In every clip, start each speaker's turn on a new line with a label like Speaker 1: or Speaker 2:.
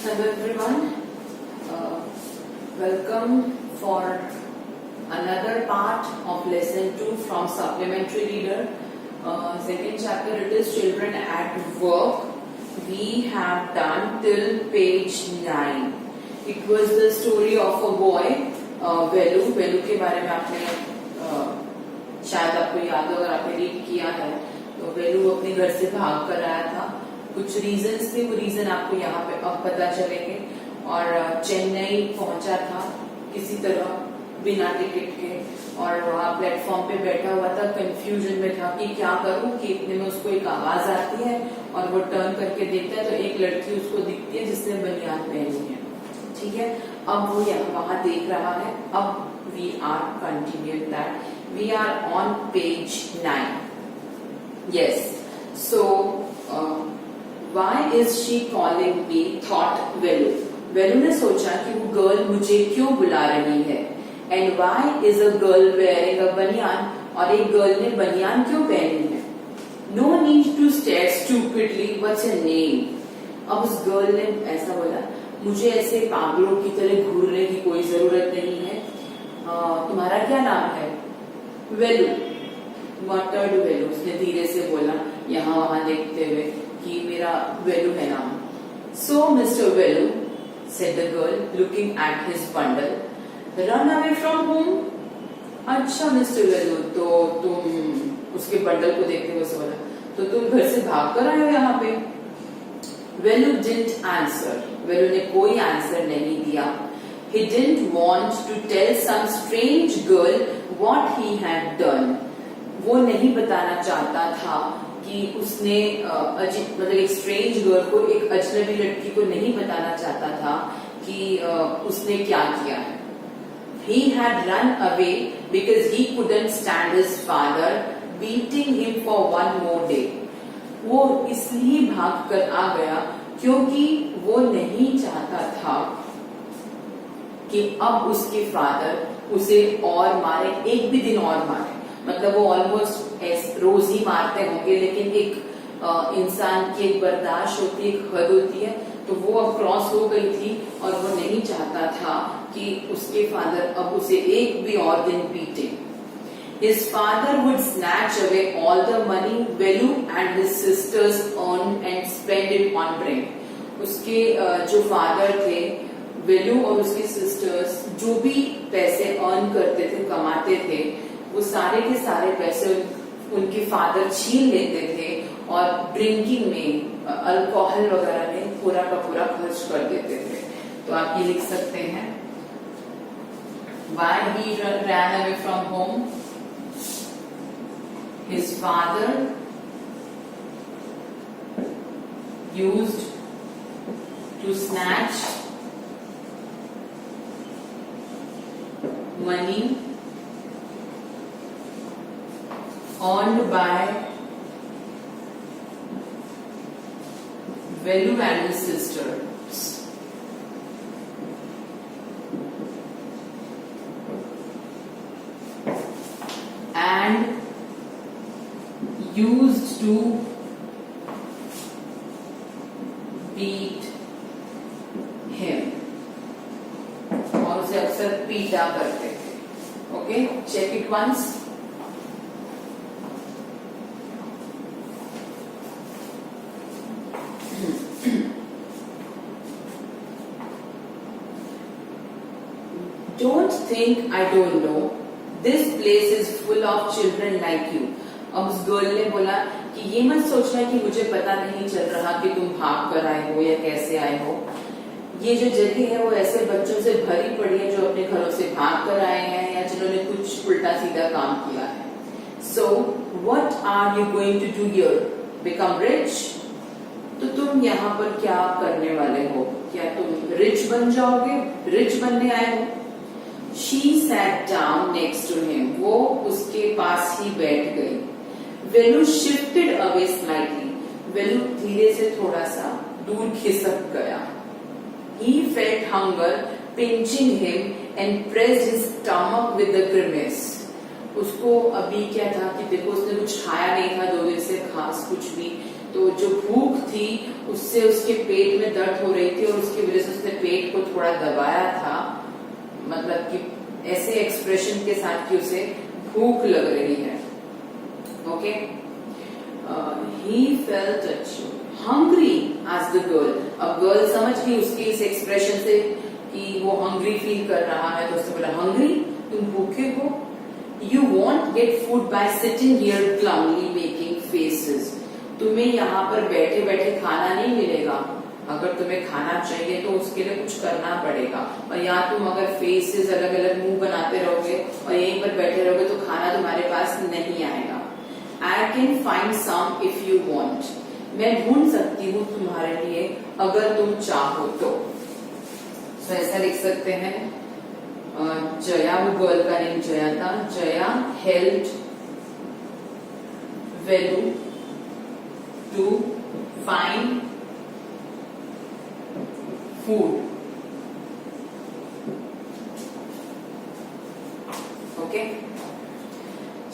Speaker 1: Hello everyone, welcome for another part of lesson 2 from supplementary reader. Second chapter, it is children at work. We have done till page 9. It was the story of a boy, वेलू के बारे में आपने शायद आपको याद हो, अगर आपने रीड किया है तो वेलू अपने घर से भाग कर आया था. कुछ रीजंस थे, वो रीजन आपको यहाँ पे अब पता चलेंगे. और चेन्नई पहुंचा था किसी तरह बिना टिकट के, और वहाँ प्लेटफॉर्म पे बैठा हुआ था, कंफ्यूजन में था कि क्या करूं. कि इतने में उसको एक आवाज आती है और वो टर्न करके देखता है तो एक लड़की उसको दिखती है जिसने बनियान पहनी है. ठीक है, अब वो यहाँ वहां देख रहा है. अब we are continuing that. We are on page 9. Yes, so Why is she calling me? Thought Velu. Velu ने सोचा कि वो गर्ल मुझे क्यों बुला रही है. And why is a girl wearing a बनियान? और एक गर्ल ने बनियान क्यों पहनी है. No need to stare stupidly. What's your name? अब उस गर्ल ने ऐसा बोला, मुझे ऐसे पागलों की तरह घूरने की कोई जरूरत नहीं है. तुम्हारा क्या नाम है. वेलू. मटर्ड वेलू. उसने धीरे से बोला, यहाँ वहां देखते हुए कि मेरा वेलू है नाम. So Mr. Velu, said the girl, looking at his bundle. Run away from whom? अच्छा मिस्टर वेलू, तो तुम उसके बंडल को देखते हुए बोला, तो तुम घर से भाग कर आए हो यहाँ पे. वेलू didn't answer. वेलू ने कोई आंसर नहीं दिया. He didn't want to tell some strange girl what he had done. वो नहीं बताना चाहता था कि उसने मतलब एक स्ट्रेंज गर्ल को, एक अजनबी लड़की को नहीं बताना चाहता था कि उसने क्या किया है. He had run away because he couldn't stand his father beating him for one more day. वो इसलिए भाग कर आ गया क्योंकि वो नहीं चाहता था कि अब उसके फादर उसे और मारे, एक भी दिन और मारे. मतलब वो ऑलमोस्ट रोज ही मारते होंगे, लेकिन एक इंसान की एक बर्दाश्त होती है, एक हद होती है, तो वो अब क्रॉस हो गई थी और वो नहीं चाहता था कि उसके फादर अब उसे एक भी और दिन पीटे. His father would snatch away all the money Velu and his sisters earned and spend it on drink. उसके जो फादर थे, वेलू और उसकी सिस्टर्स जो भी पैसे अर्न करते थे, कमाते थे, वो सारे के सारे पैसे उनके फादर छीन लेते थे और ड्रिंकिंग में, अल्कोहल वगैरह में पूरा का पूरा खर्च कर देते थे. तो आप ये लिख सकते हैं, Why he ran away from home? His father used to snatch money earned by Velu and his sisters. And used to beat him. और उसे अक्सर पीटा करते थे. Okay, check it once. Don't think I don't know. This place is full of children like you. अब उस girl ने बोला कि ये मत सोचना कि मुझे पता नहीं चल रहा कि तुम भाग कर आए हो या कैसे आए हो. ये जो जगह है वो ऐसे बच्चों से भरी पड़ी है जो अपने घरों से भाग कर आए हैं या जिन्होंने कुछ उल्टा सीधा काम किया है. So what are you going to do here? Become rich? तो तुम यहाँ पर क्या करने वाले हो? क्या तुम रिच बन जाओगे? रिच बनने आए हो? She sat down next to him. वो उसके पास ही बैठ गई. वेलू shifted away slightly. वेलू धीरे से थोड़ा सा दूर खिसक गया. He felt hunger pinching him and pressed his stomach with a grimace. उसको अभी क्या था कि देखो उसने कुछ खाया नहीं था 2 दिन से, खास कुछ भी, तो जो भूख थी, उससे उसके पेट में दर्द हो रही थी और उसकी वजह से उसने पेट को थोड़ा दबाया था, मतलब कि ऐसे एक्सप्रेशन के साथ कि उसे भूख लग रही है. Okay. He felt hungry as the girl. अब गर्ल समझ गई उसकी इस एक्सप्रेशन से कि वो हंग्री फील कर रहा है, तो उसने बोला हंग्री, तुम भूखे हो. You won't get food by sitting here glumly making faces. तुम्हें यहाँ पर बैठे बैठे खाना नहीं मिलेगा. अगर तुम्हें खाना चाहिए तो उसके लिए कुछ करना पड़ेगा, और यहाँ तुम अगर फेसेस अलग अलग मुंह बनाते रहोगे और यहीं पर बैठे रहोगे तो खाना तुम्हारे पास नहीं आएगा. I can find some if you want. मैं ढूंढ सकती हूँ तुम्हारे लिए अगर तुम चाहो तो. तो ऐसा लिख सकते हैं. जया, वो गर्ल का नेम जया था. Jaya helped Velu to find food. Okay.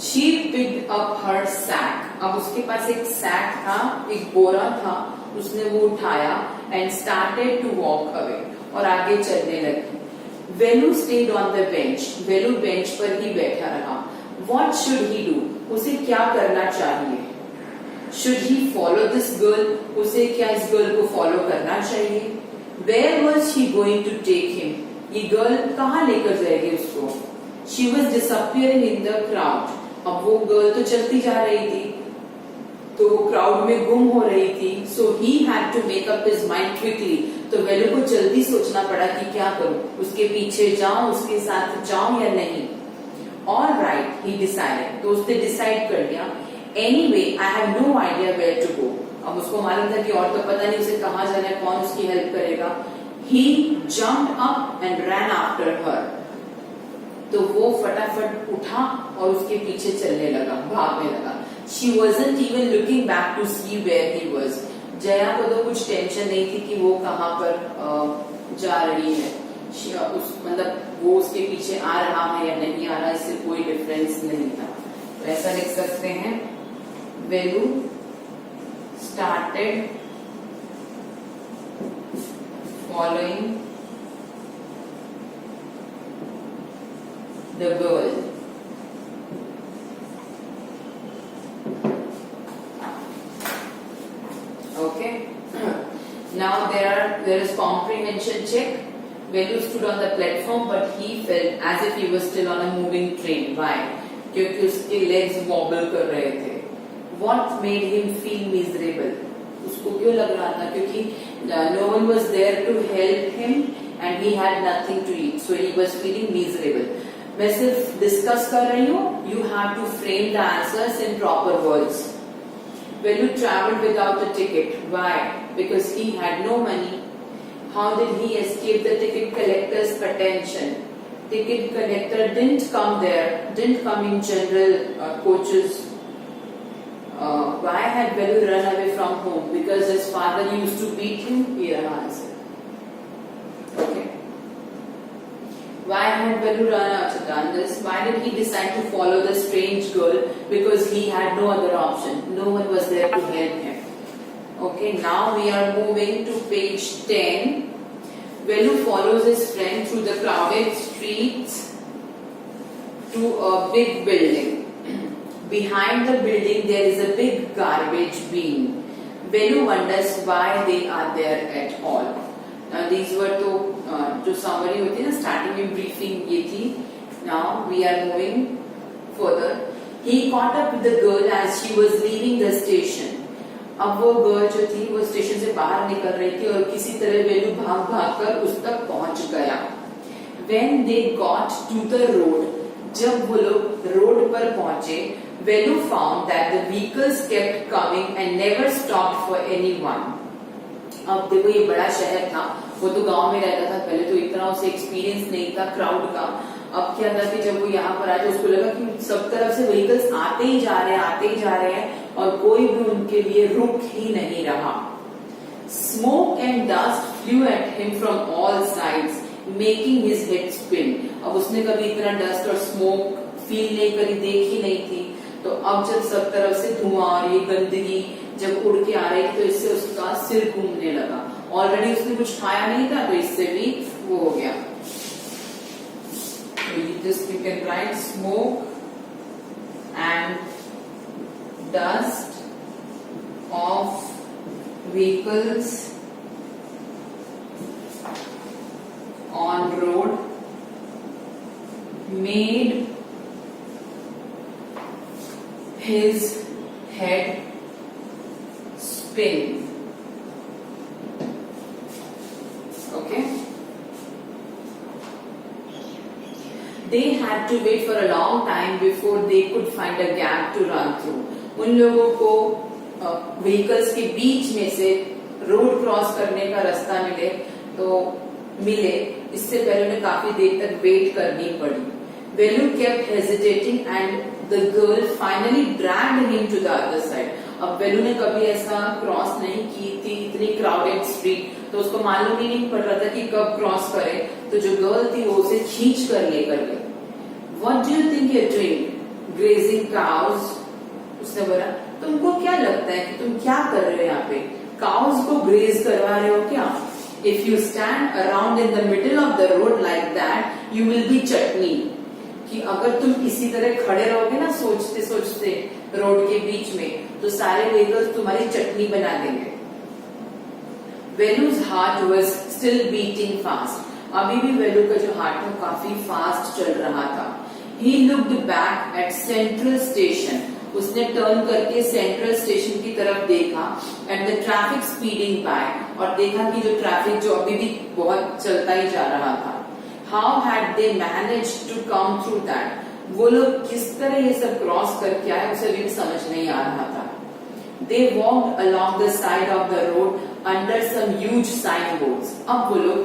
Speaker 1: She picked up her sack. अब उसके पास एक सैक था, एक बोरा था, उसने वो उठाया and started to walk away, और आगे चलने लगी. Velu stayed on the bench. Velu bench पर ही बैठा रहा. What should he do. उसे क्या करना चाहिए. Should he follow this girl. उसे क्या इस गर्ल को फॉलो करना चाहिए. Where was he going to take him. ये गर्ल कहाँ लेकर जाएगी उसको. She was disappearing in the crowd. अब वो गर्ल तो चलती जा रही थी, तो वो क्राउड में गुम हो रही थी. So he had to make up his mind quickly. तो वेलू को जल्दी सोचना पड़ा कि क्या करूं, उसके पीछे जाऊं, उसके साथ जाऊं या नहीं. All right, he decided. तो उसने डिसाइड कर लिया. Anyway I have no idea where to go. अब उसको मालूम था कि और तो पता नहीं उसे कहाँ जाना है, कौन उसकी हेल्प करेगा. He jumped up and ran after her. तो वो फटाफट उठा और उसके पीछे चलने लगा, भागने लगा. She wasn't even looking back to see where he was. Jaya को तो कुछ टेंशन नहीं थी कि वो कहाँ पर जा रही है. मतलब वो उसके पीछे आ रहा है या नहीं आ रहा, इससे कोई डिफरेंस नहीं था. तो ऐसा लिख सकते हैं. Velu started following the girl. Okay. Now there is comprehension check. Velu stood on the platform, but he felt as if he was still on a moving train. Why? क्योंकि उसके legs wobble कर रहे थे. What made him feel miserable? उसको क्यों लग रहा था? क्योंकि no one was there to help him and he had nothing to eat, so he was feeling miserable. मैं सिर्फ डिस्कस कर रही हूँ. You have to frame the answers in proper words. Velu traveled without a ticket. Why? Because he had no money. How did he escape the ticket collector's attention? Ticket collector didn't come there, didn't come in general coaches. Why had Velu run away from home? Because his father used to beat him. Here answer. Okay. Why had Velu done this? Why did he decide to follow the strange girl? Because he had no other option. No one was there to help him. Okay, now we are moving to page 10. Velu follows his friend through the crowded streets to a big building. Behind the building there is a big garbage bin. Velu wonders why they are there at all. Now these were जो summary होती है ना, starting में briefing ये थी. Now we are moving further. He caught up with the girl as she was leaving the station. अब वो girl जो थी वो स्टेशन से बाहर निकल रही थी और किसी तरह वेलू भाग भाग कर उस तक पहुंच गया. When they got to the road, जब वो लोग रोड पर पहुंचे, Velu found that the vehicles kept coming and never stopped for anyone. अब देखो ये बड़ा शहर था, वो तो गांव में रहता था पहले, तो इतना उसे एक्सपीरियंस नहीं था क्राउड का. अब क्या था कि जब वो यहाँ पर आया तो उसको लगा कि सब तरफ से व्हीकल्स आते ही जा रहे हैं और कोई भी उनके लिए रुक ही नहीं रहा. Smoke and dust flu at him from all sides making his head spin. अब उसने कभी इतना डस्ट और स्मोक फील नहीं करी, देखी नहीं थी, तो अब जब सब तरफ से धुआं और ये गंदगी जब उड़ के आ रही थी तो इससे उसका सिर घूमने लगा। ऑलरेडी उसने कुछ खाया नहीं था तो इससे भी वो हो गया। Just you can write smoke and dust of vehicles on road made his head spin. Okay. They had to wait for a long time before they could find a gap to run through. उन लोगों को vehicles के बीच में से road cross करने का रास्ता मिले इससे पहले उन्हें काफी देर तक वेट करनी पड़ी। Velu kept hesitating and the girl finally dragged him to the other side. अब वेलू ने कभी ऐसा क्रॉस नहीं की थी, इतनी क्राउडेड स्ट्रीट, तो उसको मालूम ही नहीं पड़ रहा था कि कब क्रॉस करे, तो जो गर्ल थी वो उसे खींच कर लेकर गई। What do you think you're doing? Grazing cows? उसने बोला, तुमको क्या लगता है कि तुम क्या कर रहे हो यहाँ पे? काउस को ग्रेज करवा रहे हो क्या? If you stand around in the middle of the road like that, you will be chutney. कि अगर तुम इसी तरह खड़े रहोगे ना सोचते सोचते रोड के बीच में, तो सारे व्हीकल्स तुम्हारी चटनी बना देंगे। Velu's heart was still beating fast. अभी भी वेलू का जो हार्ट है काफी फास्ट चल रहा था। He looked back at central station. उसने टर्न करके सेंट्रल स्टेशन की तरफ देखा and the traffic speeding by, और देखा कि जो ट्रैफिक जो अभी भी बहुत चलता ही जा रहा था। How had they managed to come through that? वो लोग किस तरह ये सब क्रॉस करके आए उसे भी समझ नहीं आ रहा था। They walked along the side of the road under some huge signboards. अब वो लोग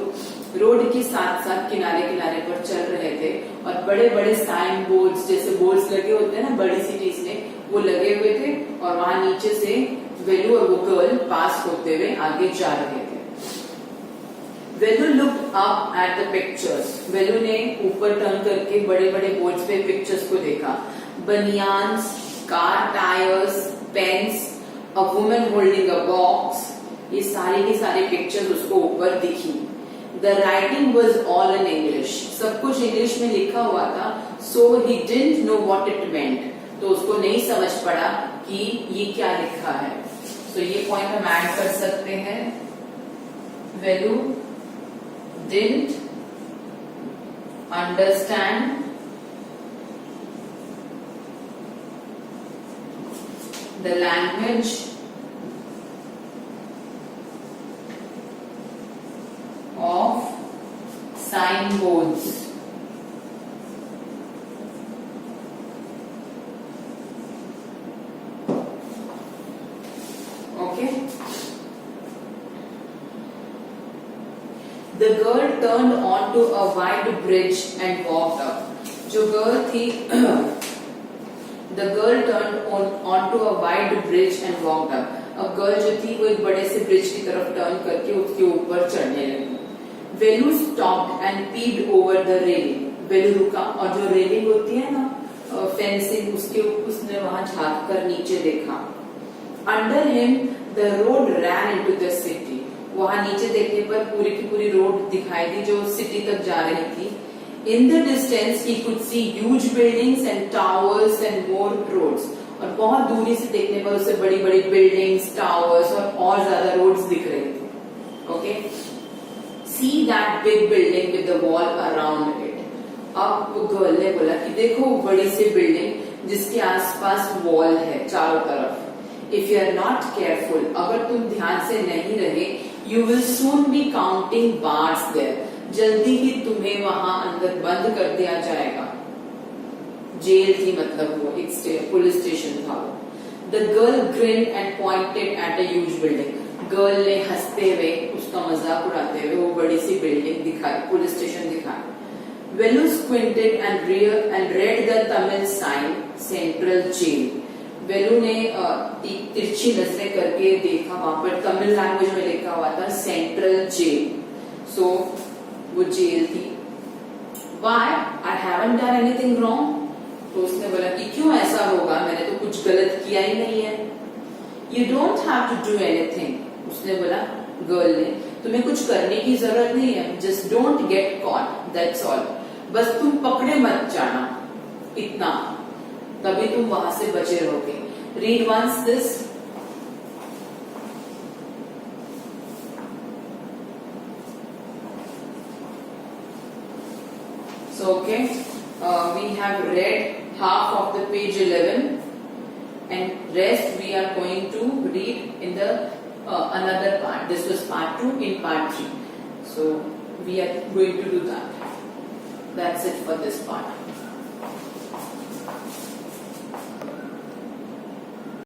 Speaker 1: रोड के साथ साथ किनारे किनारे पर चल रहे थे और बड़े बड़े साइन बोर्ड्स जैसे बोर्ड्स लगे होते हैं ना बड़ी सिटीज में, वो लगे हुए थे और वहां नीचे से वेलू और वो गर्ल पास होते हुए आगे जा रहे थे। Velu looked up at the pictures. Velu ने ऊपर टर्न करके बड़े बड़े बोर्ड्स पे पिक्चर्स को देखा। Banians, car tyres, pens, a woman holding a box, ये सारी की सारी पिक्चर्स उसको ऊपर दिखी। The writing was all in English. सब कुछ इंग्लिश में लिखा हुआ था। So he didn't know what it meant. तो उसको नहीं समझ पड़ा कि ये क्या लिखा है। तो ये पॉइंट हम ऐड कर सकते हैं। वेलू didn't understand the language of signboards. Okay. The girl turned onto a wide bridge and walked up. जो गर्ल थी the girl turned onto a wide bridge and walked up. अब गर्ल जो थी वो एक बड़े से ब्रिज की तरफ टर्न करके उसके ऊपर चढ़ने लगी। वेलू stopped and peeped over the railing. वेलू रुका और जो रेलिंग होती है ना फेंसिंग, उसने वहां झांक कर नीचे देखा। Under him the road ran into the city. वहां नीचे देखने पर पूरी की पूरी रोड दिखाई दी जो सिटी तक जा रही थी। In the distance he could see huge buildings and towers and more roads. और बहुत दूरी से देखने पर उसे बड़ी बड़ी बिल्डिंग्स, टावर्स और ज्यादा रोड्स दिख रही थी। Okay, see that big building with the wall around it. अब गर्ल ने बोला कि देखो बड़ी सी बिल्डिंग जिसके आसपास वॉल है चारों तरफ। If you are not careful, अगर तुम ध्यान से नहीं रहे, You will soon be counting bars there. जल्दी ही तुम्हें वहां अंदर बंद कर दिया जाएगा। जेल थी मतलब वो एक पुलिस स्टेशन था वो। The girl grinned and pointed at a huge building. Girl ने हंसते हुए उसका मजाक उड़ाते हुए वो बड़ी सी बिल्डिंग दिखाई, पुलिस स्टेशन दिखाई। Velu squinted and read the Tamil sign, Central Jail. वेलू ने तिरछी नजरें करके देखा, वहां पर तमिल लैंग्वेज में लिखा हुआ था सेंट्रल जेल। सो वो जेल थी। Why? I haven't done anything wrong. तो उसने बोला कि क्यों ऐसा होगा, मैंने तो कुछ गलत किया ही नहीं है. You don't have to do anything. उसने बोला, गर्ल ने, तुम्हें कुछ करने की जरूरत नहीं है. Just don't get caught. That's all. बस तुम पकड़े मत जाना, इतना, तभी तुम वहां से बचे रहोगे. Read once this. So okay, we have read half of the page 11, and rest we are going to read in the another part. This was part 2 in part 3. So we are going to do that. That's it for this part.